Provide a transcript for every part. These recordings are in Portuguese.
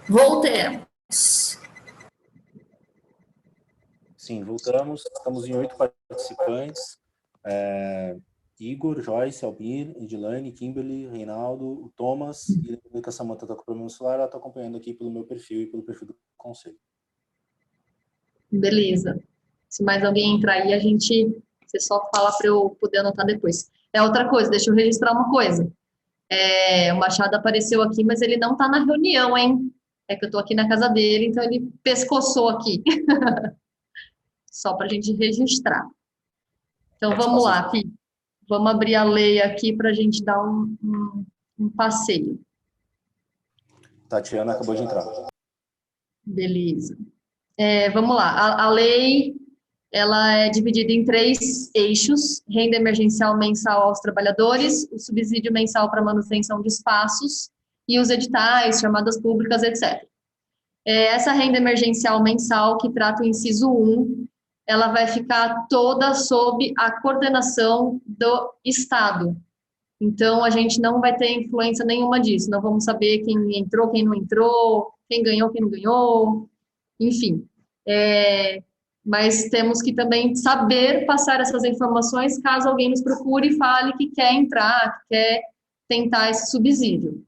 Voltemos. Sim, voltamos. Estamos em 8 participantes. Igor, Joyce, Albir, Edilane, Kimberly, Reinaldo, o Thomas, e lembrando que a Samanta está com problema no celular, ela está acompanhando aqui pelo meu perfil e pelo perfil do conselho. Beleza. Se mais alguém entrar aí, você só fala para eu poder anotar depois. Outra coisa, deixa eu registrar uma coisa. O Machado apareceu aqui, mas ele não está na reunião, hein? É que eu estou aqui na casa dele, então ele pescoçou aqui. Só para a gente registrar. Então vamos lá, Pi. Vamos abrir a lei aqui para a gente dar um passeio. Tatiana acabou de entrar. Beleza. Vamos lá. A lei, ela é dividida em 3 eixos: renda emergencial mensal aos trabalhadores, o subsídio mensal para manutenção de espaços e os editais, chamadas públicas, etc. Essa renda emergencial mensal, que trata o inciso 1, ela vai ficar toda sob a coordenação do Estado. Então, a gente não vai ter influência nenhuma disso. Não vamos saber quem entrou, quem não entrou, quem ganhou, quem não ganhou, enfim. Mas temos que também saber passar essas informações caso alguém nos procure e fale que quer entrar, que quer tentar esse subsídio.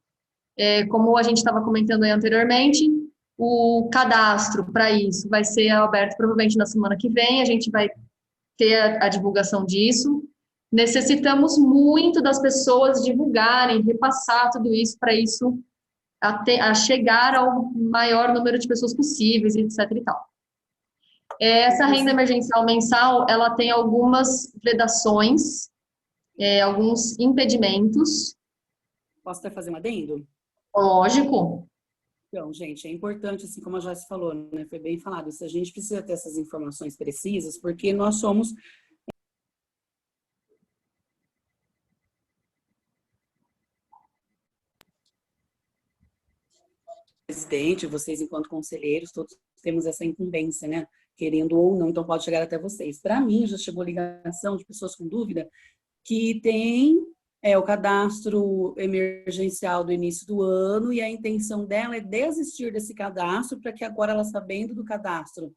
Como a gente estava comentando aí anteriormente, o cadastro para isso vai ser aberto provavelmente na semana que vem, a gente vai ter a divulgação disso. Necessitamos muito das pessoas divulgarem, repassar tudo isso para isso a chegar ao maior número de pessoas possíveis, etc. e tal. Essa renda emergencial mensal, ela tem algumas vedações, alguns impedimentos. Posso até fazer um adendo? Lógico. Então, gente, é importante, assim como a Joyce falou, né, foi bem falado, a gente precisa ter essas informações precisas, porque nós somos presidente, vocês enquanto conselheiros, todos temos essa incumbência, né, querendo ou não, então pode chegar até vocês. Para mim, já chegou ligação de pessoas com dúvida que tem o cadastro emergencial do início do ano e a intenção dela é desistir desse cadastro para que agora ela, sabendo do cadastro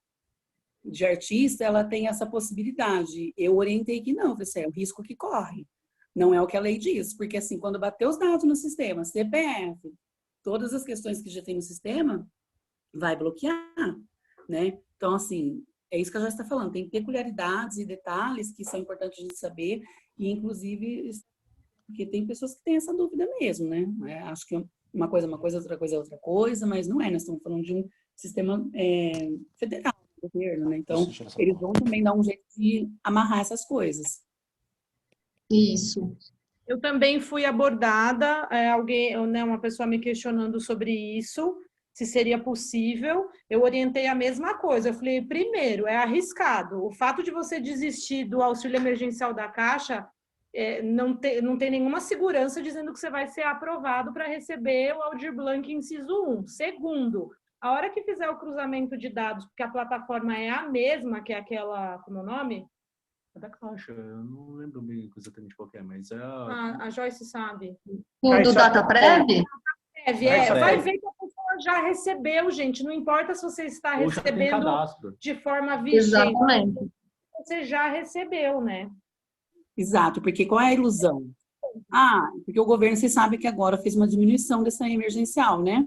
de artista, ela tenha essa possibilidade. Eu orientei que não, é o risco que corre. Não é o que a lei diz, porque assim, quando bater os dados no sistema, CPF, todas as questões que já tem no sistema, vai bloquear, né? Então, assim, é isso que a gente está falando, tem peculiaridades e detalhes que são importantes a gente saber, e inclusive porque tem pessoas que têm essa dúvida mesmo, né? Acho que uma coisa é uma coisa, outra coisa é outra coisa, mas não é. Nós estamos falando de um sistema federal, governo, né? Então, eles vão também dar um jeito de amarrar essas coisas. Isso. Eu também fui abordada, uma pessoa me questionando sobre isso, se seria possível. Eu orientei a mesma coisa. Eu falei, primeiro, é arriscado. O fato de você desistir do auxílio emergencial da Caixa não tem nenhuma segurança dizendo que você vai ser aprovado para receber o Aldir Blanc inciso 1. Segundo, a hora que fizer o cruzamento de dados, porque a plataforma é a mesma, que é aquela, como é o nome? É da Caixa, eu não lembro bem exatamente qual é, mas é a Joyce sabe. O do DataPrev? Vai ver que a pessoa já recebeu, gente. Não importa se você está recebendo de forma vigente. Exatamente. Você já recebeu, né? Exato, porque qual é a ilusão? Porque o governo, você sabe que agora fez uma diminuição dessa emergencial, né?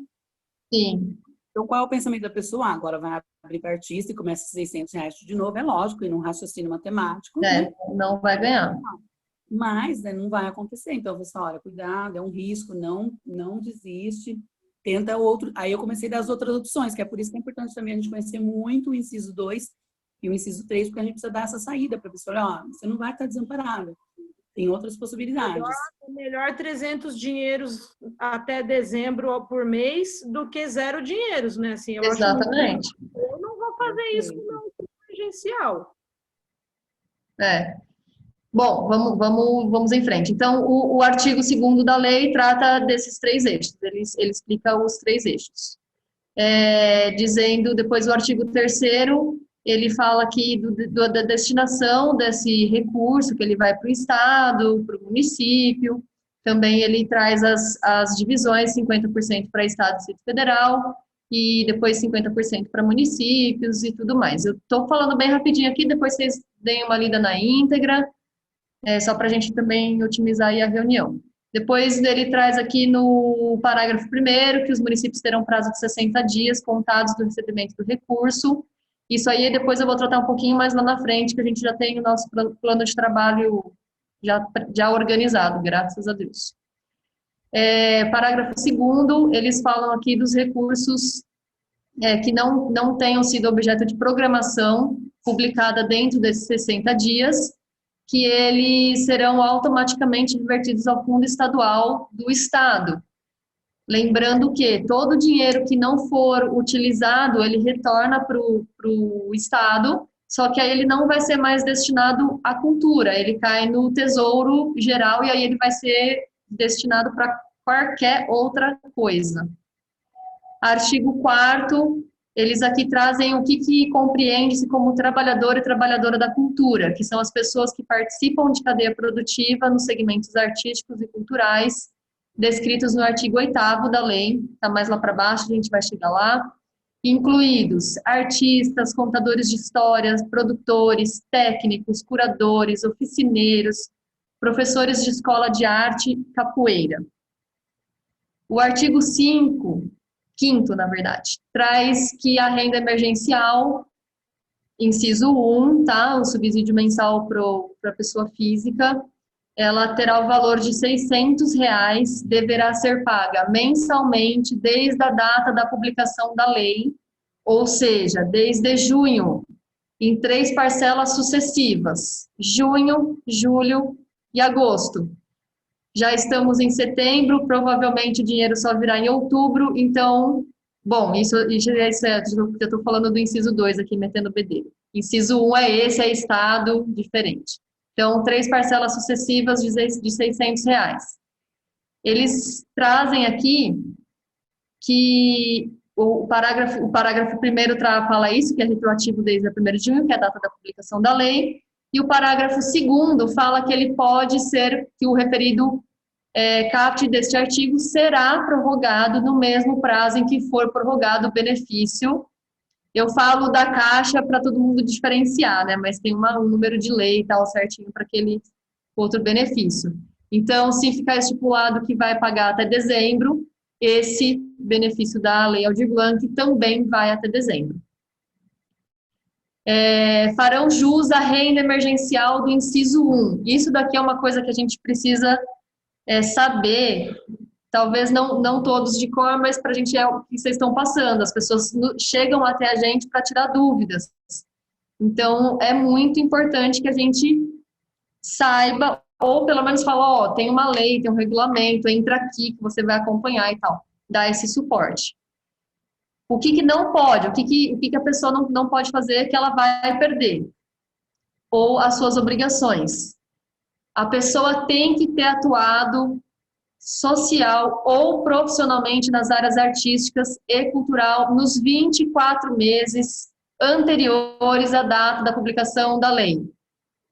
Sim. Então, qual é o pensamento da pessoa? Agora vai abrir para artista e começa R$600 de novo, é lógico, e num raciocínio matemático. Né? Não vai ganhar. Mas não vai acontecer. Então, você olha, cuidado, é um risco, não desiste, tenta outro. Aí eu comecei das outras opções, que é por isso que é importante também a gente conhecer muito o inciso 2 e o inciso 3, porque a gente precisa dar essa saída para a pessoa, olha, você não vai estar desamparada. Tem outras possibilidades. Melhor 300 dinheiros até dezembro por mês do que 0 dinheiros, né? Assim, exatamente. Eu não vou fazer isso com o emergencial. Bom, vamos em frente. Então, o artigo 2º da lei trata desses 3 eixos. Ele explica os 3 eixos. Dizendo, depois o artigo 3º, ele fala aqui da destinação desse recurso, que ele vai para o Estado, para o município. Também ele traz as divisões, 50% para Estado e Distrito Federal, e depois 50% para municípios e tudo mais. Eu estou falando bem rapidinho aqui, depois vocês deem uma lida na íntegra, só para a gente também otimizar aí a reunião. Depois ele traz aqui no parágrafo 1º que os municípios terão prazo de 60 dias contados do recebimento do recurso. Isso aí depois eu vou tratar um pouquinho mais lá na frente, que a gente já tem o nosso plano de trabalho já organizado, graças a Deus. Parágrafo 2º, eles falam aqui dos recursos que não tenham sido objeto de programação publicada dentro desses 60 dias, que eles serão automaticamente revertidos ao fundo estadual do Estado. Lembrando que todo o dinheiro que não for utilizado, ele retorna para o Estado, só que aí ele não vai ser mais destinado à cultura, ele cai no Tesouro Geral e aí ele vai ser destinado para qualquer outra coisa. Artigo 4º, eles aqui trazem o que compreende-se como trabalhador e trabalhadora da cultura, que são as pessoas que participam de cadeia produtiva nos segmentos artísticos e culturais, descritos no artigo 8º da lei, está mais lá para baixo, a gente vai chegar lá, incluídos artistas, contadores de histórias, produtores, técnicos, curadores, oficineiros, professores de escola de arte, capoeira. O artigo 5º, na verdade, traz que a renda emergencial, inciso 1, tá? O subsídio mensal para a pessoa física, ela terá o valor de R$600, deverá ser paga mensalmente desde a data da publicação da lei, ou seja, desde junho, em 3 parcelas sucessivas, junho, julho e agosto. Já estamos em setembro, provavelmente o dinheiro só virá em outubro, então, bom, isso é certo, eu estou falando do inciso 2 aqui, metendo bedelho. Inciso 1 é estado diferente. Então, 3 parcelas sucessivas de R$600. Eles trazem aqui que o parágrafo 1º fala isso, que é retroativo desde a 1º de junho, que é a data da publicação da lei, e o parágrafo 2º fala que ele pode ser, que o referido caput deste artigo será prorrogado no mesmo prazo em que for prorrogado o benefício. Eu falo da Caixa para todo mundo diferenciar, né? Mas tem um número de lei e tal certinho para aquele outro benefício. Então, se ficar estipulado que vai pagar até dezembro, esse benefício da Lei Aldir Blanc também vai até dezembro. Farão jus à renda emergencial do inciso 1. Isso daqui é uma coisa que a gente precisa saber, talvez não todos de cor, mas para a gente é o que vocês estão passando. As pessoas chegam até a gente para tirar dúvidas. Então, é muito importante que a gente saiba, ou pelo menos fala, tem uma lei, tem um regulamento, entra aqui que você vai acompanhar e tal. Dá esse suporte. O que não pode, o que a pessoa não pode fazer que ela vai perder? Ou as suas obrigações. A pessoa tem que ter atuado social ou profissionalmente nas áreas artísticas e cultural nos 24 meses anteriores à data da publicação da lei.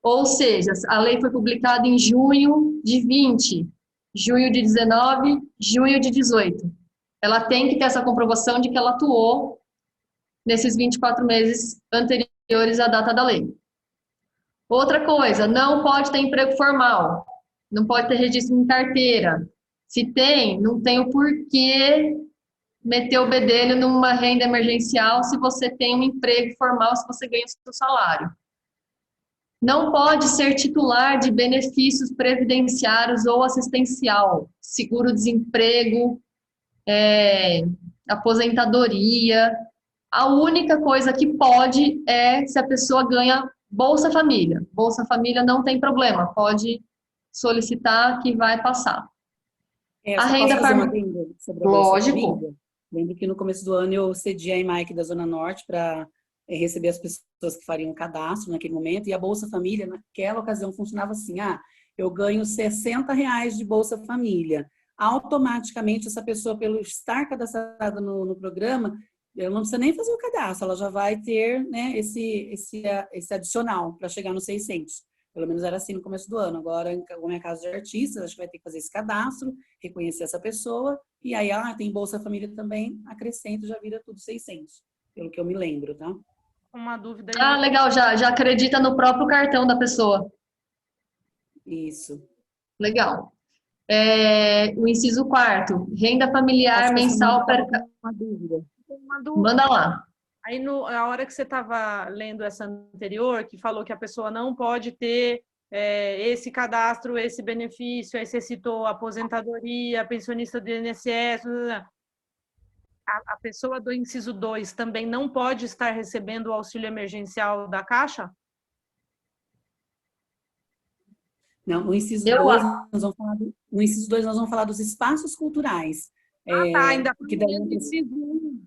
Ou seja, a lei foi publicada em junho de 20, junho de 19, junho de 18. Ela tem que ter essa comprovação de que ela atuou nesses 24 meses anteriores à data da lei. Outra coisa, não pode ter emprego formal, não pode ter registro em carteira. Se tem, não tem o porquê meter o bedelho numa renda emergencial se você tem um emprego formal, se você ganha o seu salário. Não pode ser titular de benefícios previdenciários ou assistencial, seguro-desemprego, aposentadoria. A única coisa que pode é se a pessoa ganha Bolsa Família. Bolsa Família não tem problema, pode solicitar que vai passar. A renda sobre a lógico. Lembro que no começo do ano eu cedi a EMAIC da Zona Norte para receber as pessoas que fariam cadastro naquele momento, e a Bolsa Família, naquela ocasião, funcionava assim, eu ganho R$60 de Bolsa Família. Automaticamente, essa pessoa, pelo estar cadastrada no programa, ela não precisa nem fazer o cadastro, ela já vai ter, né, esse adicional para chegar nos 600. Pelo menos era assim no começo do ano. Agora, como é caso de artistas, acho que vai ter que fazer esse cadastro, reconhecer essa pessoa, e aí, tem Bolsa Família também, acrescento, já vira tudo 600, pelo que eu me lembro, tá? Uma dúvida Ah, aí. legal, já acredita no próprio cartão da pessoa. Isso. Legal. O inciso 4º, renda familiar Acho que a Samanta mensal estava com uma dúvida. Uma dúvida. Manda lá. Aí, na hora que você estava lendo essa anterior, que falou que a pessoa não pode ter esse cadastro, esse benefício, aí você citou aposentadoria, pensionista do INSS, a pessoa do inciso 2 também não pode estar recebendo o auxílio emergencial da Caixa? Não, no inciso Eu 2, no inciso 2 nós vamos falar dos espaços culturais. Ainda Que daí do inciso 1.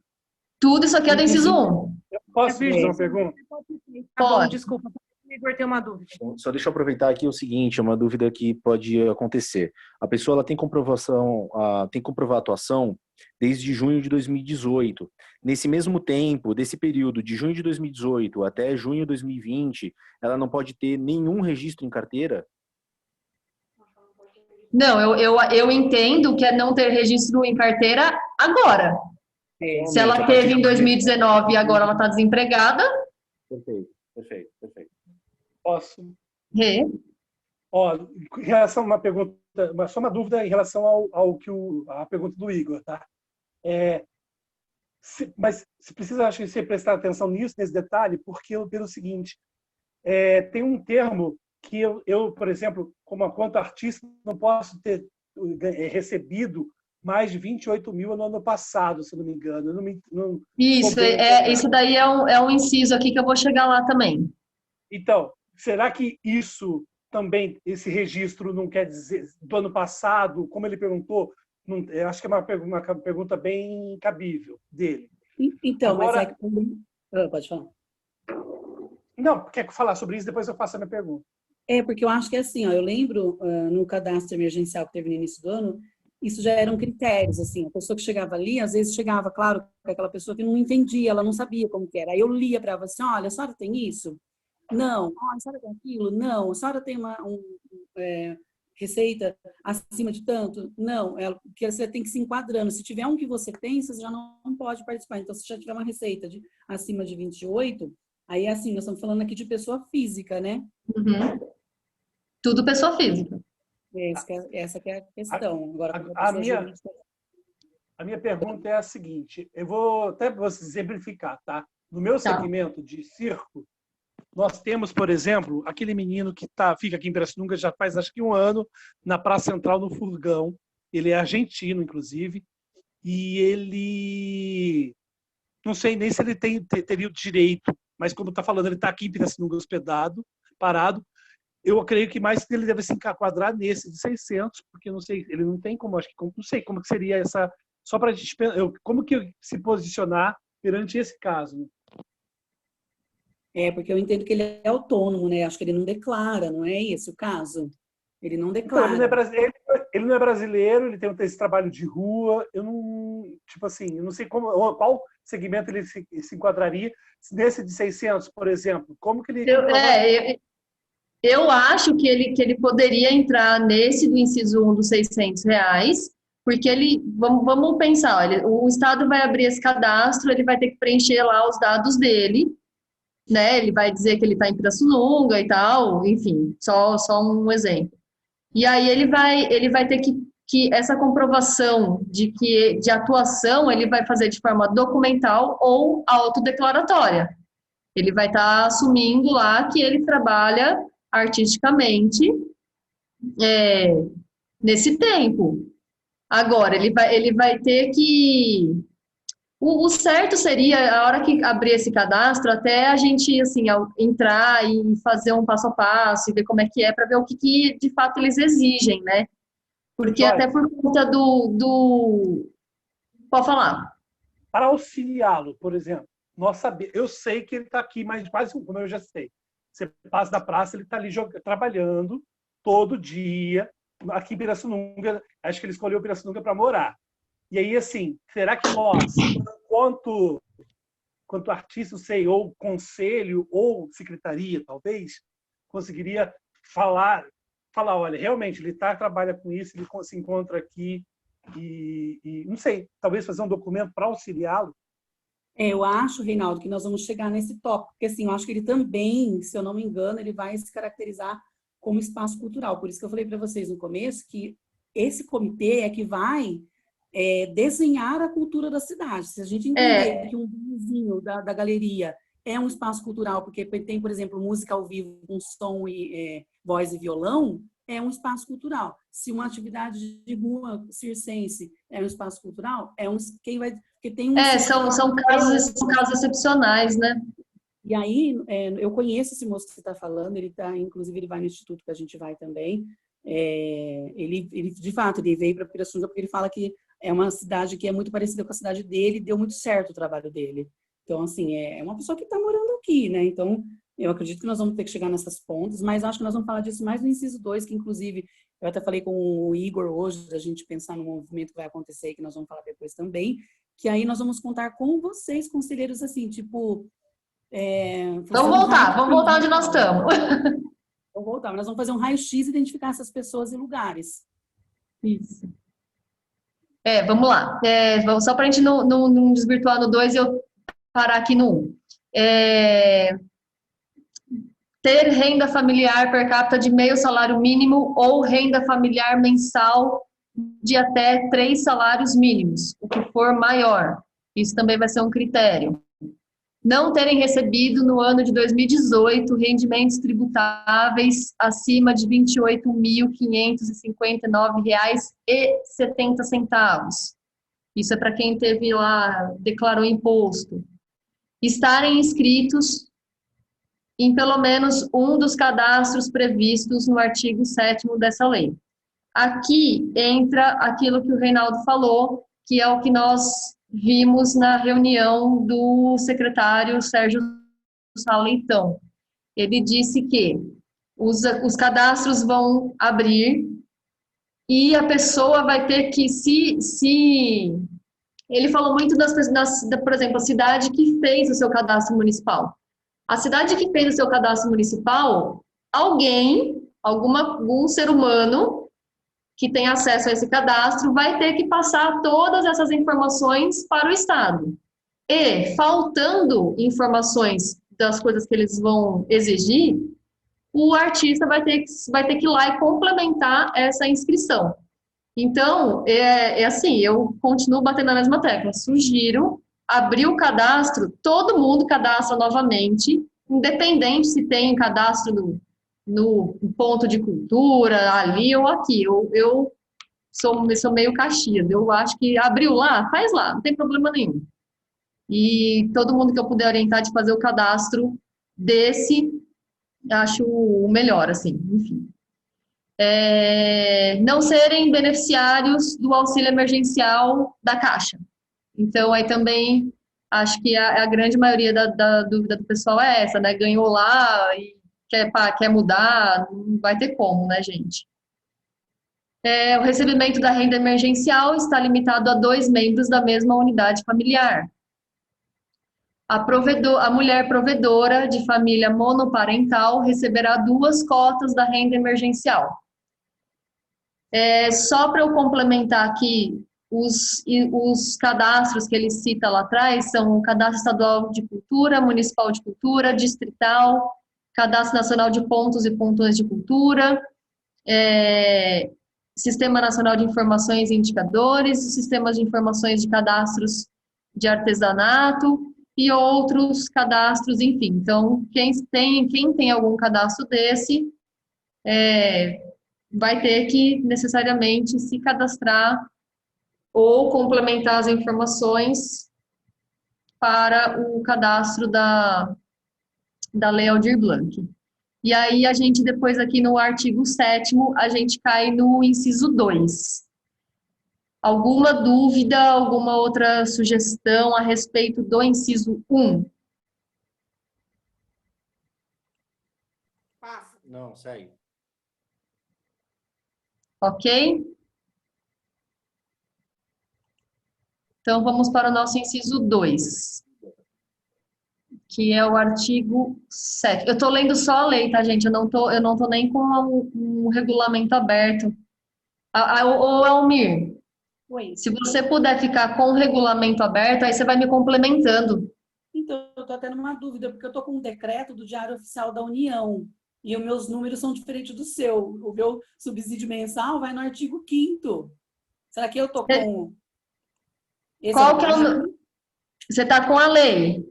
Tudo isso aqui é do inciso 1. Posso fazer uma pergunta? Tá bom, Pode. desculpa. O Igor tem uma dúvida. Só deixa eu aproveitar aqui o seguinte, uma dúvida que pode acontecer. A pessoa ela tem comprovação, tem que comprovar a atuação desde junho de 2018. Nesse mesmo tempo, desse período de junho de 2018 até junho de 2020, ela não pode ter nenhum registro em carteira? Não, eu entendo que é não ter registro em carteira agora. Se ela teve em 2019 e agora ela está desempregada, Perfeito. Posso? é. Ó, em relação a uma pergunta, só uma dúvida em relação ao que a pergunta do Igor, tá? Mas se precisa, acho que você prestar atenção nisso, nesse detalhe, porque pelo seguinte, tem um termo que eu, por exemplo, quanto artista, não posso ter recebido mais de 28 mil no ano passado, se não me engano. Isso daí é um inciso aqui que eu vou chegar lá também. Então, será que isso também, esse registro não quer dizer, do ano passado, como ele perguntou, eu acho que é uma pergunta bem cabível dele. Então, agora, mas pode falar. Não, quer falar sobre isso, depois eu faço a minha pergunta. Porque eu acho que assim, eu lembro no cadastro emergencial que teve no início do ano, isso já eram critérios, assim, a pessoa que chegava ali, às vezes chegava, claro, aquela pessoa que não entendia, ela não sabia como que era. Aí eu lia para ela assim, olha, a senhora tem isso? Não. A senhora tem aquilo? Não. A senhora tem uma receita acima de tanto? Não. Porque você tem que se enquadrando. Se tiver um que você tem, você já não pode participar. Então, se já tiver uma receita acima de 28, aí assim, nós estamos falando aqui de pessoa física, né? Uhum. Tudo pessoa física. Essa que é a questão. Agora, a minha pergunta é a seguinte, eu vou até exemplificar, tá? No meu segmento de circo, nós temos, por exemplo, aquele menino que fica aqui em Pirassununga já faz acho que um ano, na Praça Central, no Furgão. Ele é argentino, inclusive, e ele... Não sei nem se ele teria o direito, mas como está falando, ele está aqui em Pirassununga hospedado, parado. Eu creio que mais ele deve se enquadrar nesse de 600, porque não sei, ele não tem como, acho que não sei como que seria essa, só para a gente, como que se posicionar perante esse caso. Porque eu entendo que ele é autônomo, né? Acho que ele não declara, não é esse o caso? Ele não declara. Então, ele não é brasileiro, ele tem esse trabalho de rua, eu não, tipo assim, eu não sei qual segmento ele se enquadraria, nesse de 600, por exemplo, como que ele... Eu acho que ele poderia entrar nesse do inciso 1 dos R$600, porque vamos pensar, olha, o Estado vai abrir esse cadastro, ele vai ter que preencher lá os dados dele, né? Ele vai dizer que ele está em Pirassununga e tal, enfim, só um exemplo. E aí ele vai ter que essa comprovação de atuação ele vai fazer de forma documental ou autodeclaratória. Ele vai estar assumindo lá que ele trabalha artisticamente nesse tempo. Agora, ele vai ter que... O certo seria, a hora que abrir esse cadastro, até a gente assim, entrar e fazer um passo a passo e ver como é que para ver o que de fato eles exigem, né? Porque até por conta Pode falar. Para auxiliá-lo, por exemplo, eu sei que ele está aqui, mas quase como eu já sei. Você passa da praça, ele está ali trabalhando todo dia, aqui em Pirassununga. Acho que ele escolheu Pirassununga para morar. E aí, assim, será que nós, quanto artista, não sei, ou conselho, ou secretaria, talvez, conseguiria falar, olha, realmente, ele trabalha com isso, ele se encontra aqui, e não sei, talvez fazer um documento para auxiliá-lo. Eu acho, Reinaldo, que nós vamos chegar nesse tópico, porque assim, eu acho que ele também, se eu não me engano, ele vai se caracterizar como espaço cultural. Por isso que eu falei para vocês no começo que esse comitê é que vai desenhar a cultura da cidade. Se a gente entender que um vizinho da galeria é um espaço cultural, porque tem, por exemplo, música ao vivo com som e voz e violão, é um espaço cultural. Se uma atividade de rua circense é um espaço cultural, quem vai, porque tem um são casos excepcionais, né? E aí, eu conheço esse moço que você está falando, inclusive ele vai no instituto que a gente vai também. Ele de fato, ele veio para Pirassununga porque ele fala que é uma cidade que é muito parecida com a cidade dele, deu muito certo o trabalho dele. Então, assim, é uma pessoa que está morando aqui, né? Então, eu acredito que nós vamos ter que chegar nessas pontas, mas acho que nós vamos falar disso mais no inciso 2, que inclusive eu até falei com o Igor hoje, da gente pensar no movimento que vai acontecer e que nós vamos falar depois também, que aí nós vamos contar com vocês, conselheiros, assim, tipo... vamos voltar onde nós estamos. Vamos voltar, mas nós vamos fazer um raio-x e identificar essas pessoas e lugares. Isso. Vamos lá. Só para a gente não desvirtuar no 2 e eu parar aqui no 1. Ter renda familiar per capita de meio salário mínimo ou renda familiar mensal de até 3 salários mínimos, o que for maior. Isso também vai ser um critério. Não terem recebido no ano de 2018 rendimentos tributáveis acima de R$ 28.559,70. Isso é para quem teve lá, declarou imposto. Estarem inscritos em pelo menos um dos cadastros previstos no artigo 7º dessa lei. Aqui entra aquilo que o Reinaldo falou, que é o que nós vimos na reunião do secretário Sérgio Sá Leitão. Ele disse que os cadastros vão abrir e a pessoa vai ter que Ele falou muito por exemplo, a cidade que fez o seu cadastro municipal. A cidade que fez o seu cadastro municipal, algum ser humano que tem acesso a esse cadastro vai ter que passar todas essas informações para o Estado. E, faltando informações das coisas que eles vão exigir, o artista vai ter que ir lá e complementar essa inscrição. Então, assim, eu continuo batendo na mesma tecla. Sugiro abrir o cadastro, todo mundo cadastra novamente, independente se tem cadastro no ponto de cultura, ali ou aqui. Eu sou meio Caxias, eu acho que abriu lá, faz lá, não tem problema nenhum. E todo mundo que eu puder orientar de fazer o cadastro desse, acho o melhor, assim, enfim. Não serem beneficiários do auxílio emergencial da Caixa. Então, aí também, acho que a grande maioria da dúvida do pessoal é essa, né? Ganhou lá e quer mudar, não vai ter como, né, gente? O recebimento da renda emergencial está limitado a 2 membros da mesma unidade familiar. A mulher provedora de família monoparental receberá 2 cotas da renda emergencial. Só para eu complementar aqui, os cadastros que ele cita lá atrás são o Cadastro Estadual de Cultura, Municipal de Cultura, Distrital, Cadastro Nacional de Pontos e Pontões de Cultura, Sistema Nacional de Informações e Indicadores, Sistemas de Informações de Cadastros de Artesanato e outros cadastros, enfim. Então, quem tem algum cadastro desse, vai ter que necessariamente se cadastrar ou complementar as informações para o cadastro da Lei Aldir Blanc. E aí a gente depois aqui no artigo 7º, a gente cai no inciso 2. Alguma dúvida, alguma outra sugestão a respeito do inciso 1? Não, segue. Ok? Então, vamos para o nosso inciso 2, que é o artigo 7. Eu estou lendo só a lei, tá, gente? Eu não tô nem com um regulamento aberto. Ô, Almir, Oi. se você puder ficar com o regulamento aberto, aí você vai me complementando. Então, eu estou tendo uma dúvida, porque eu estou com um decreto do Diário Oficial da União e os meus números são diferentes do seu. O meu subsídio mensal vai no artigo 5º. Será que eu estou com... Esse Qual que é artigo? o... Você está com a lei?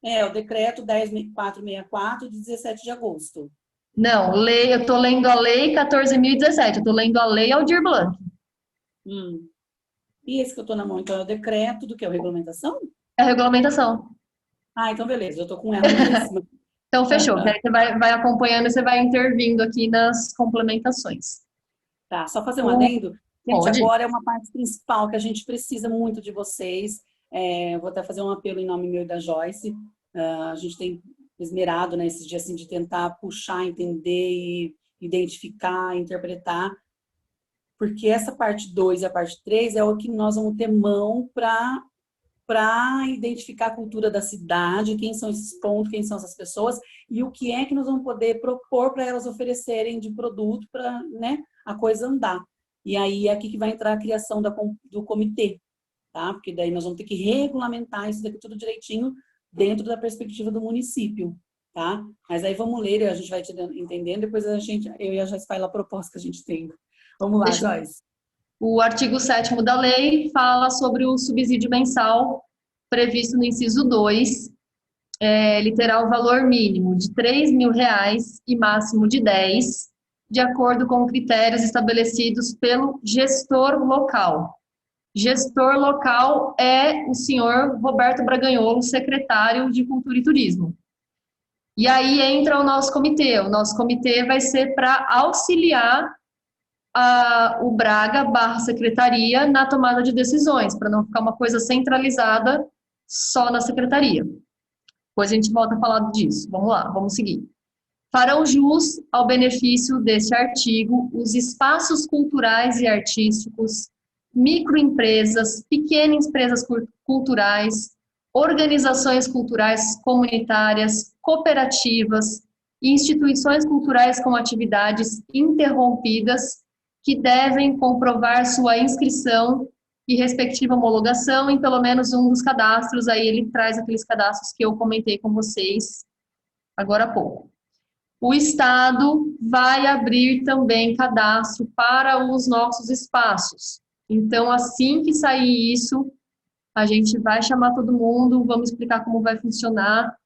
É, o decreto 10.464, de 17 de agosto. Não, lei, eu estou lendo a lei 14.017, eu estou lendo a lei Aldir Blanc. E esse que eu estou na mão, então, é o decreto do que? A regulamentação? É a regulamentação. Ah, então beleza, eu estou com ela mesma. Então, fechou. Que aí você vai acompanhando e você vai intervindo aqui nas complementações. Tá, só fazer um adendo. Gente, Pode. agora é uma parte principal que a gente precisa muito de vocês. Eu vou até fazer um apelo em nome meu e da Joyce. A gente tem esmerado nesses dias assim, de tentar puxar, entender e identificar, interpretar, porque essa parte 2 e a parte 3 é o que nós vamos ter mão para identificar a cultura da cidade, quem são esses pontos, quem são essas pessoas, e o que é que nós vamos poder propor para elas oferecerem de produto para, né, a coisa andar. E aí é aqui que vai entrar a criação do comitê, tá? Porque daí nós vamos ter que regulamentar isso daqui tudo direitinho dentro da perspectiva do município, tá? Mas aí vamos ler, a gente vai entendendo, depois eu e a Joyce faz a proposta que a gente tem. Vamos lá, Joyce. O artigo 7º da lei fala sobre o subsídio mensal previsto no inciso 2, ele terá o valor mínimo de R$3.000 e máximo de 10, de acordo com critérios estabelecidos pelo gestor local. Gestor local é o senhor Roberto Braganholo, secretário de Cultura e Turismo. E aí entra o nosso comitê. O nosso comitê vai ser para auxiliar o Braga / secretaria na tomada de decisões, para não ficar uma coisa centralizada só na secretaria. Depois a gente volta a falar disso. Vamos lá, vamos seguir. Farão jus ao benefício deste artigo os espaços culturais e artísticos, microempresas, pequenas empresas culturais, organizações culturais comunitárias, cooperativas e instituições culturais com atividades interrompidas que devem comprovar sua inscrição e respectiva homologação em pelo menos um dos cadastros. Aí ele traz aqueles cadastros que eu comentei com vocês agora há pouco. O Estado vai abrir também cadastro para os nossos espaços. Então, assim que sair isso, a gente vai chamar todo mundo, vamos explicar como vai funcionar.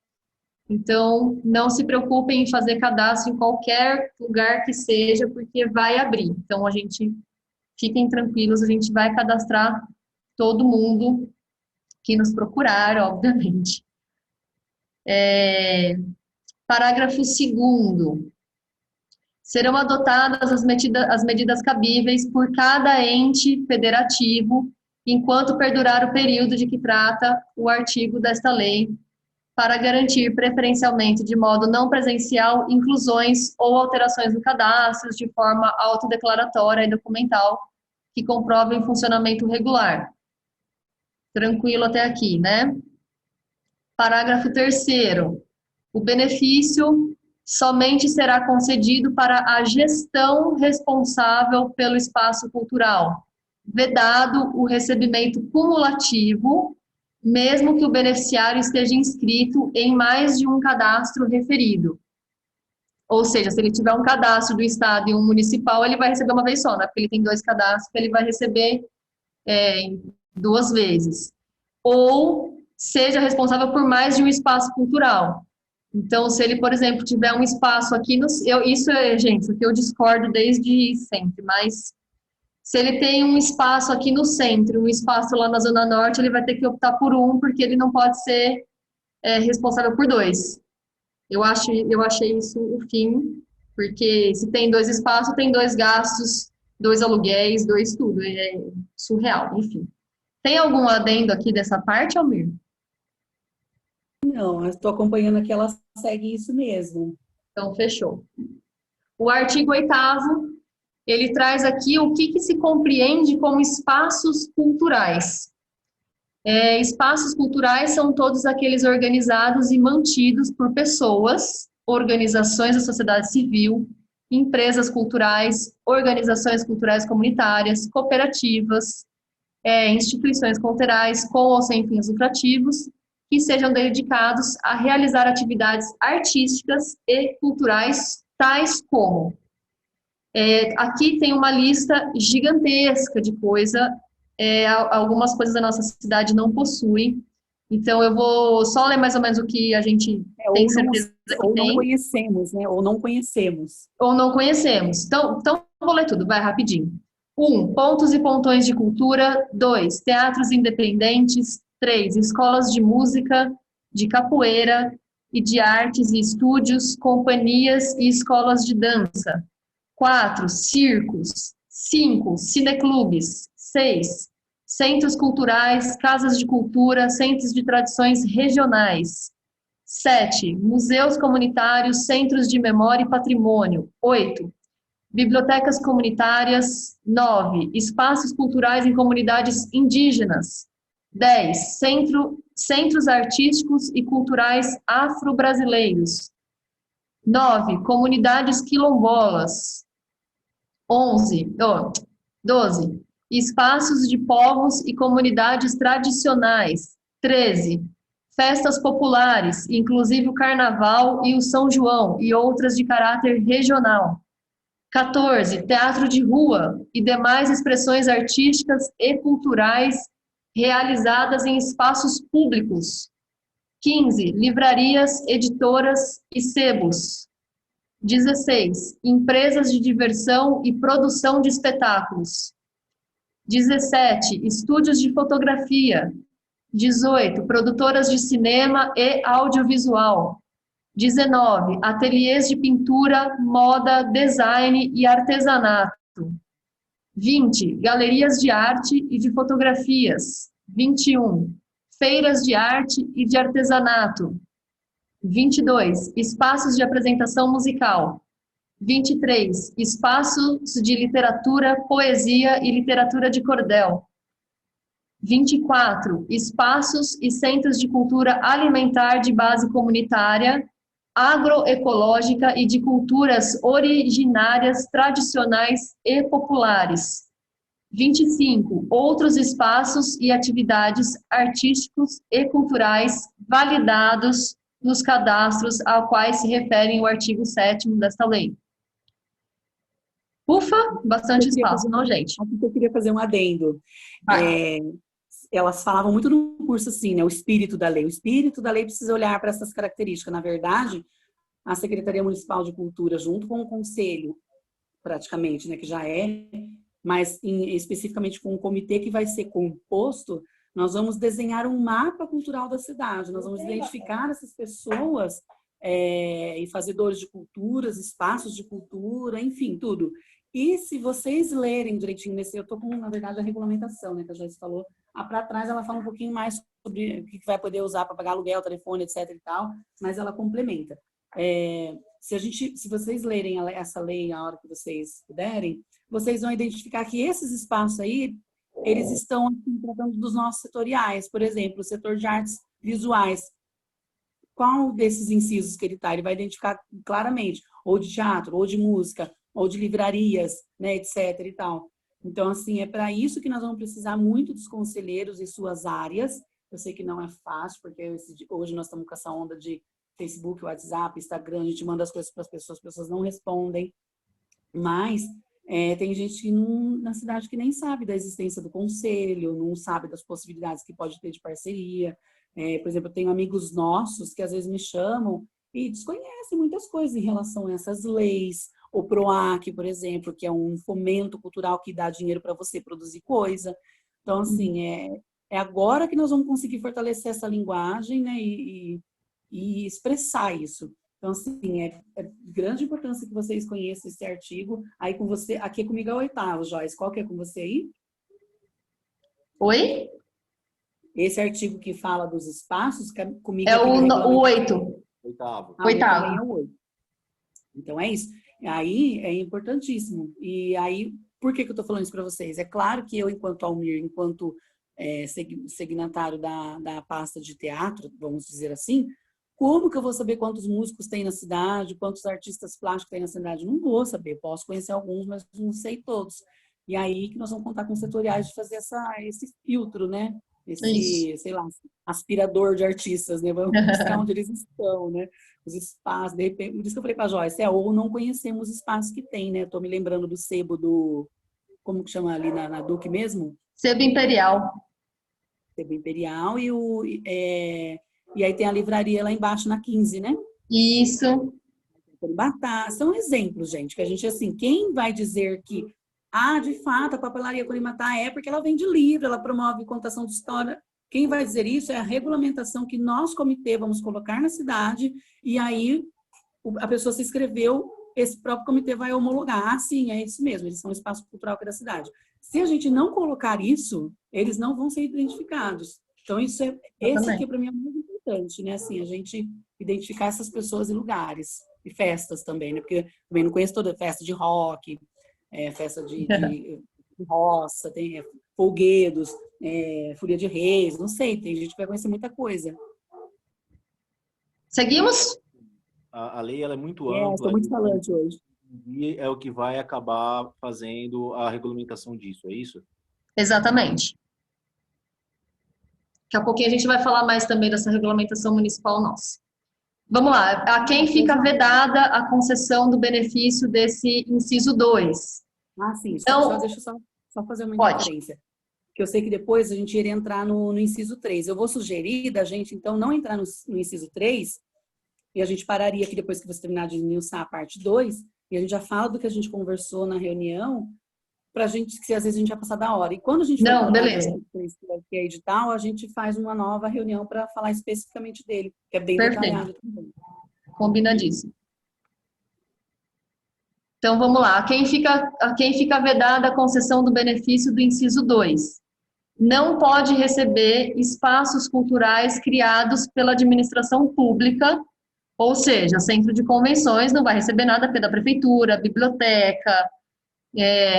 Então, não se preocupem em fazer cadastro em qualquer lugar que seja, porque vai abrir. Então, fiquem tranquilos, a gente vai cadastrar todo mundo que nos procurar, obviamente. Parágrafo 2º. Serão adotadas as medidas cabíveis por cada ente federativo, enquanto perdurar o período de que trata o artigo desta lei, para garantir preferencialmente de modo não presencial inclusões ou alterações no cadastro de forma autodeclaratória e documental que comprovem funcionamento regular. Tranquilo até aqui, né? Parágrafo 3º. O benefício somente será concedido para a gestão responsável pelo espaço cultural, vedado o recebimento cumulativo, mesmo que o beneficiário esteja inscrito em mais de um cadastro referido. Ou seja, se ele tiver um cadastro do Estado e um municipal, ele vai receber uma vez só, né? Porque ele tem 2 cadastros, ele vai receber 2 vezes. Ou seja responsável por mais de um espaço cultural. Então, se ele, por exemplo, tiver um espaço aqui, gente, isso aqui eu discordo desde sempre, mas se ele tem um espaço aqui no centro, um espaço lá na Zona Norte, ele vai ter que optar por um, porque ele não pode ser responsável por 2. Eu achei isso o fim, porque se tem 2 espaços, tem 2 gastos, 2 aluguéis, 2 tudo, é surreal, enfim. Tem algum adendo aqui dessa parte, Almir? Não, eu estou acompanhando aqui, ela segue isso mesmo. Então, fechou. O artigo 8º, ele traz aqui o que se compreende como espaços culturais. Espaços culturais são todos aqueles organizados e mantidos por pessoas, organizações da sociedade civil, empresas culturais, organizações culturais comunitárias, cooperativas, instituições culturais com ou sem fins lucrativos, que sejam dedicados a realizar atividades artísticas e culturais, tais como... aqui tem uma lista gigantesca de coisa, algumas coisas a nossa cidade não possui, então eu vou só ler mais ou menos o que a gente tem certeza que ou não tem. conhecemos, né? Ou não conhecemos. Ou não conhecemos. Então vou ler tudo, vai rapidinho. 1. Pontos e pontões de cultura. 2. Teatros independentes. 3. Escolas de música, de capoeira e de artes e estúdios, companhias e escolas de dança. 4. Circos. 5. Cineclubes. 6. Centros culturais, casas de cultura, centros de tradições regionais. 7. Museus comunitários, centros de memória e patrimônio. 8. Bibliotecas comunitárias. 9. Espaços culturais em comunidades indígenas. 10. Centros artísticos e culturais afro-brasileiros. 9. Comunidades quilombolas. 12. Espaços de povos e comunidades tradicionais. 13. Festas populares, inclusive o Carnaval e o São João, e outras de caráter regional. 14. Teatro de rua e demais expressões artísticas e culturais realizadas em espaços públicos. 15. Livrarias, editoras e sebos. 16. Empresas de diversão e produção de espetáculos. 17. Estúdios de fotografia. 18. Produtoras de cinema e audiovisual. 19. Ateliês de pintura, moda, design e artesanato. 20. Galerias de arte e de fotografias. 21. Feiras de arte e de artesanato. 22. Espaços de apresentação musical. 23. Espaços de literatura, poesia e literatura de cordel. 24. Espaços e centros de cultura alimentar de base comunitária, agroecológica e de culturas originárias, tradicionais e populares. 25. Outros espaços e atividades artísticos e culturais validados nos cadastros aos quais se referem o artigo 7º desta lei. Ufa, bastante espaço, não, gente? Aqui eu queria fazer um adendo. Elas falavam muito no curso assim, né? O espírito da lei. O espírito da lei precisa olhar para essas características. Na verdade, a Secretaria Municipal de Cultura, junto com o Conselho, praticamente, né? Que já mas especificamente com o comitê que vai ser composto, nós vamos desenhar um mapa cultural da cidade. Nós vamos identificar essas pessoas e fazedores de culturas, espaços de cultura, enfim, tudo. E se vocês lerem direitinho eu estou com, na verdade, a regulamentação, né, que a Joyce falou. Para trás ela fala um pouquinho mais sobre o que vai poder usar para pagar aluguel, telefone, etc e tal, mas ela complementa. Se vocês lerem essa lei a hora que vocês puderem, vocês vão identificar que esses espaços aí, eles estão assim, tratando dos nossos setoriais. Por exemplo, o setor de artes visuais. Qual desses incisos que ele está? Ele vai identificar claramente, ou de teatro, ou de música, ou de livrarias, né, etc. e tal. Então, assim, é para isso que nós vamos precisar muito dos conselheiros em suas áreas. Eu sei que não é fácil, porque hoje nós estamos com essa onda de Facebook, WhatsApp, Instagram, a gente manda as coisas para as pessoas não respondem. Mas tem gente na cidade que nem sabe da existência do conselho, não sabe das possibilidades que pode ter de parceria. Por exemplo, eu tenho amigos nossos que às vezes me chamam e desconhecem muitas coisas em relação a essas leis. O PROAC, por exemplo, que é um fomento cultural que dá dinheiro para você produzir coisa. Então, assim, é agora que nós vamos conseguir fortalecer essa linguagem, né, e expressar isso. Então, assim, é de grande importância que vocês conheçam esse artigo. Aí com você, aqui comigo é o 8º, Joyce. Qual que é com você aí? Oi? Esse artigo que fala dos espaços, comigo é o 8. 8º. 8º. É o 8. Então, é isso. Aí é importantíssimo. E aí, por que eu estou falando isso para vocês? É claro que eu, enquanto Almir, enquanto signatário da pasta de teatro, vamos dizer assim, como que eu vou saber quantos músicos tem na cidade, quantos artistas plásticos tem na cidade? Não vou saber, posso conhecer alguns, mas não sei todos. E aí que nós vamos contar com os setoriais de fazer esse filtro, né? Esse, sei lá, aspirador de artistas, né? Vamos buscar onde eles estão, né? Os espaços, de repente, por isso que eu falei para a Joyce, ou não conhecemos os espaços que tem, né? Estou me lembrando do sebo como que chama ali na Duque mesmo? Sebo Imperial. Sebo Imperial e aí tem a livraria lá embaixo na 15, né? Isso. Corimbatá. São exemplos, gente, que a gente, assim, quem vai dizer que, de fato, a papelaria Corimbatá é porque ela vende livro, ela promove contação de história. Quem vai dizer isso é a regulamentação que nós, comitê, vamos colocar na cidade, e aí a pessoa se inscreveu, esse próprio comitê vai homologar. Sim, é isso mesmo, eles são um espaço cultural aqui da cidade. Se a gente não colocar isso, eles não vão ser identificados. Então, esse aqui, para mim, é muito importante, né? Assim, a gente identificar essas pessoas e lugares. E festas também, né? Porque também não conheço toda festa de rock, festa de roça, tem folguedos, folia de reis, não sei, tem gente que vai conhecer muita coisa. Seguimos? A lei ela é muito ampla. Estou muito falante hoje. E é o que vai acabar fazendo a regulamentação disso, é isso? Exatamente. Daqui a pouquinho a gente vai falar mais também dessa regulamentação municipal nossa. Vamos lá. A quem fica vedada a concessão do benefício desse inciso 2? Sim. Então, Deixa eu só fazer uma referência. Que eu sei que depois a gente iria entrar no inciso 3. Eu vou sugerir da gente, então, não entrar no inciso 3, e a gente pararia aqui depois que você terminar de esmiuçar a parte 2, e a gente já fala do que a gente conversou na reunião, para a gente, que às vezes a gente vai passar da hora. E quando a gente for beleza. que é edital, a gente faz uma nova reunião para falar especificamente dele, que é bem Perfeito. detalhado também. Combinadíssimo. Então, vamos lá. A quem fica vedada a concessão do benefício do inciso 2? Não pode receber espaços culturais criados pela administração pública, ou seja, centro de convenções não vai receber nada porque é da prefeitura, biblioteca,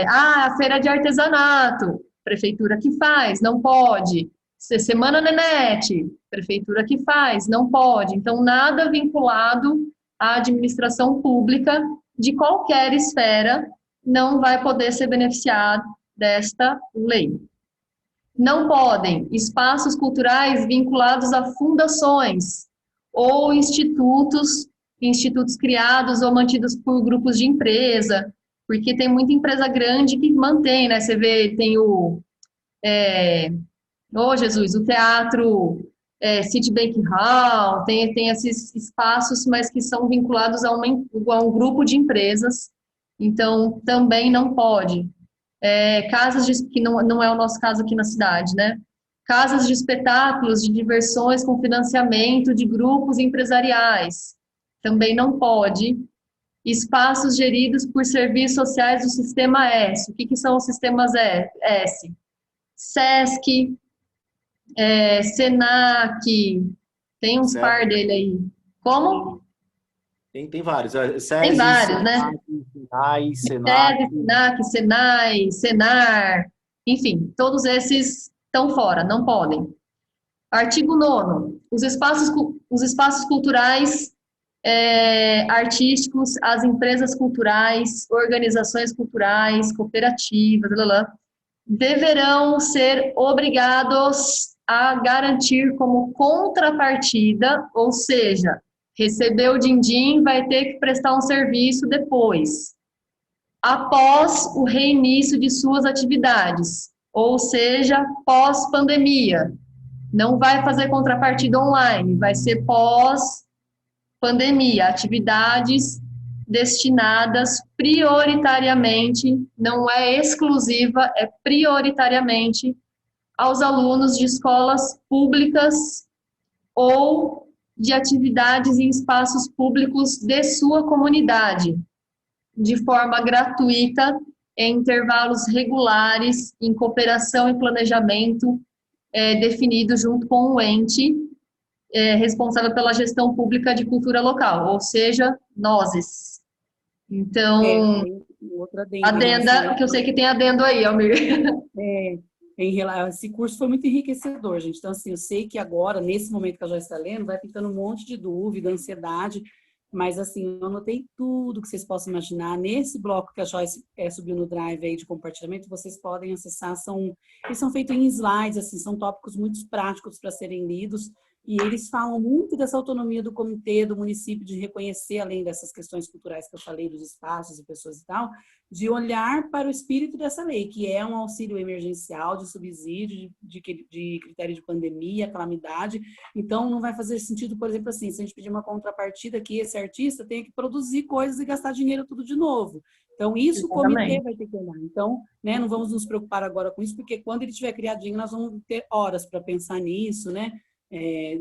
a feira de artesanato, prefeitura que faz, não pode. Semana Nenete, prefeitura que faz, não pode. Então, nada vinculado à administração pública de qualquer esfera não vai poder ser beneficiado desta lei. Não podem espaços culturais vinculados a fundações ou institutos criados ou mantidos por grupos de empresa, porque tem muita empresa grande que mantém, né? Você vê, tem o teatro Citibank Hall, tem esses espaços, mas que são vinculados a um grupo de empresas, então também não pode. Que não é o nosso caso aqui na cidade, né? Casas de espetáculos, de diversões com financiamento de grupos empresariais, também não pode. Espaços geridos por serviços sociais do Sistema S. O que são os sistemas S? SESC, SENAC, tem uns par dele aí. Como? Tem vários. Tem vários, né? SENAC, Senai, Senar, enfim, todos esses estão fora, não podem. Artigo 9º. Os espaços culturais artísticos, as empresas culturais, organizações culturais, cooperativas, deverão ser obrigados a garantir como contrapartida, ou seja, recebeu o din-din, vai ter que prestar um serviço depois, após o reinício de suas atividades, ou seja, pós-pandemia. Não vai fazer contrapartida online, vai ser pós-pandemia, atividades destinadas prioritariamente, não é exclusiva, é prioritariamente aos alunos de escolas públicas ou de atividades em espaços públicos de sua comunidade, de forma gratuita, em intervalos regulares, em cooperação e planejamento definido junto com o ente responsável pela gestão pública de cultura local, ou seja, nós. Então, outro adenda, que eu sei que tem adendo aí, Almir. Esse curso foi muito enriquecedor, gente. Então, assim, eu sei que agora, nesse momento que a Joyce está lendo, vai pintando um monte de dúvida, ansiedade, mas, assim, eu anotei tudo que vocês possam imaginar. Nesse bloco que a Joyce subiu no Drive aí de compartilhamento, vocês podem acessar. Eles são feitos em slides, assim, são tópicos muito práticos para serem lidos. E eles falam muito dessa autonomia do comitê, do município, de reconhecer, além dessas questões culturais que eu falei, dos espaços e pessoas e tal, de olhar para o espírito dessa lei, que é um auxílio emergencial, de subsídio, de critério de pandemia, calamidade. Então, não vai fazer sentido, por exemplo, assim, se a gente pedir uma contrapartida que esse artista tenha que produzir coisas e gastar dinheiro tudo de novo. Então, isso o comitê vai ter que olhar. Então, né, não vamos nos preocupar agora com isso, porque quando ele tiver criadinho, nós vamos ter horas para pensar nisso, né?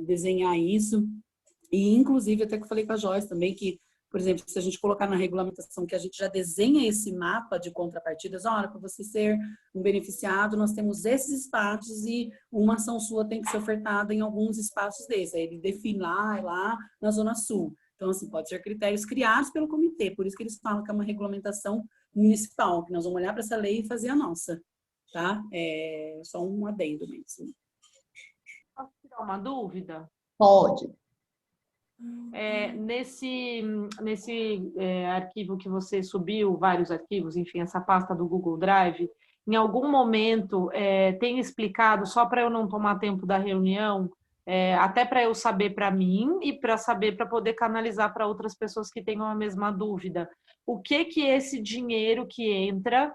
Desenhar isso. E, inclusive, até que eu falei com a Joyce também, que, por exemplo, se a gente colocar na regulamentação que a gente já desenha esse mapa de contrapartidas, olha, para você ser um beneficiado, nós temos esses espaços e uma ação sua tem que ser ofertada em alguns espaços desses. Aí ele define lá na Zona Sul. Então, assim, pode ser critérios criados pelo comitê, por isso que eles falam que é uma regulamentação municipal, que nós vamos olhar para essa lei e fazer a nossa, tá? Só um adendo mesmo. Posso tirar uma dúvida? Pode. Nesse arquivo que você subiu, vários arquivos, enfim, essa pasta do Google Drive, em algum momento tem explicado, só para eu não tomar tempo da reunião, até para eu saber para mim e para saber para poder canalizar para outras pessoas que tenham a mesma dúvida. O que esse dinheiro que entra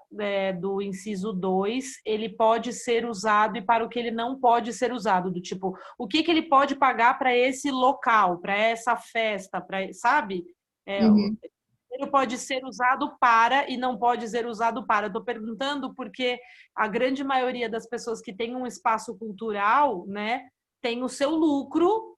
do inciso 2, ele pode ser usado e para o que ele não pode ser usado? Do tipo, o que ele pode pagar para esse local, para essa festa, sabe? Ele pode ser usado para e não pode ser usado para. Estou perguntando porque a grande maioria das pessoas que tem um espaço cultural, né, tem o seu lucro,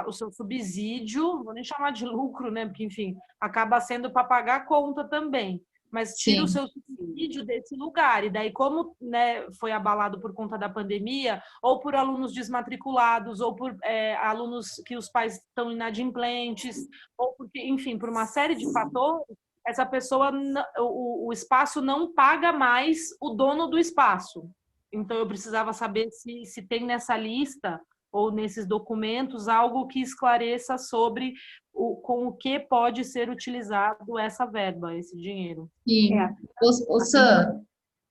o seu subsídio, não vou nem chamar de lucro, né? Porque, enfim, acaba sendo para pagar a conta também. Mas tira o seu subsídio desse lugar. E daí, como, né, foi abalado por conta da pandemia, ou por alunos desmatriculados, ou por alunos que os pais estão inadimplentes, ou porque, enfim, por uma série de fatores, essa pessoa, o espaço não paga mais o dono do espaço. Então, eu precisava saber se tem nessa lista ou nesses documentos algo que esclareça sobre com o que pode ser utilizado essa verba, esse dinheiro. Sim. O Sam,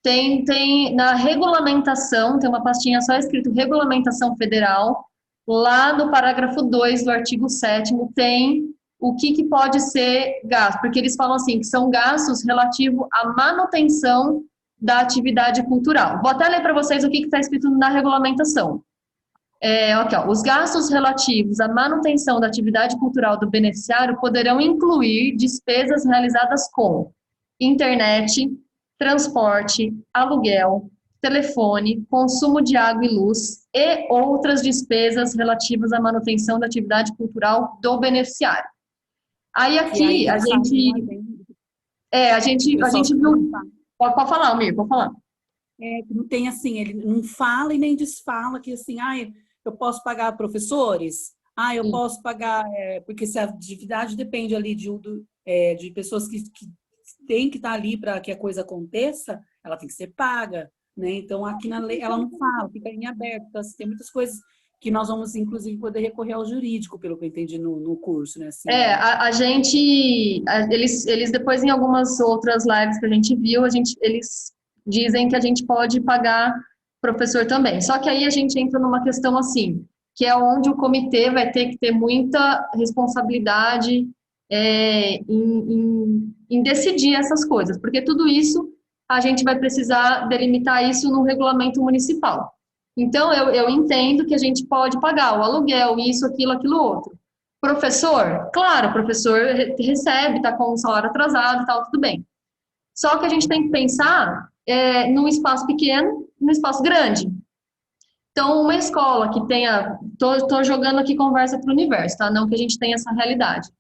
tem na regulamentação, tem uma pastinha só escrito Regulamentação Federal, lá no parágrafo 2 do artigo 7º tem o que pode ser gasto, porque eles falam assim, que são gastos relativos à manutenção da atividade cultural. Vou até ler para vocês o que está escrito na regulamentação. Aqui, ó, os gastos relativos à manutenção da atividade cultural do beneficiário poderão incluir despesas realizadas com internet, transporte, aluguel, telefone, consumo de água e luz e outras despesas relativas à manutenção da atividade cultural do beneficiário. Aí aqui a gente viu. Pode falar, Almir, pode falar. Não tem assim, ele não fala e nem desfala que assim, eu posso pagar professores, eu posso pagar, porque se a atividade depende ali de pessoas que têm que estar ali para que a coisa aconteça, ela tem que ser paga, né? Então, aqui na lei, ela não fala, fica em aberto. Então, assim, tem muitas coisas que nós vamos, inclusive, poder recorrer ao jurídico, pelo que eu entendi no curso, né? Assim, eles depois, em algumas outras lives que a gente viu, eles dizem que a gente pode pagar professor também. Só que aí a gente entra numa questão assim, que é onde o comitê vai ter que ter muita responsabilidade em decidir essas coisas, porque tudo isso a gente vai precisar delimitar isso no regulamento municipal. Então, eu entendo que a gente pode pagar o aluguel, isso, aquilo, outro. Professor, claro, o professor recebe, está com o salário atrasado e tal, tudo bem. Só que a gente tem que pensar num espaço pequeno, num espaço grande. Então, uma escola que tenha... Estou jogando aqui conversa para o universo, tá? Não que a gente tenha essa realidade.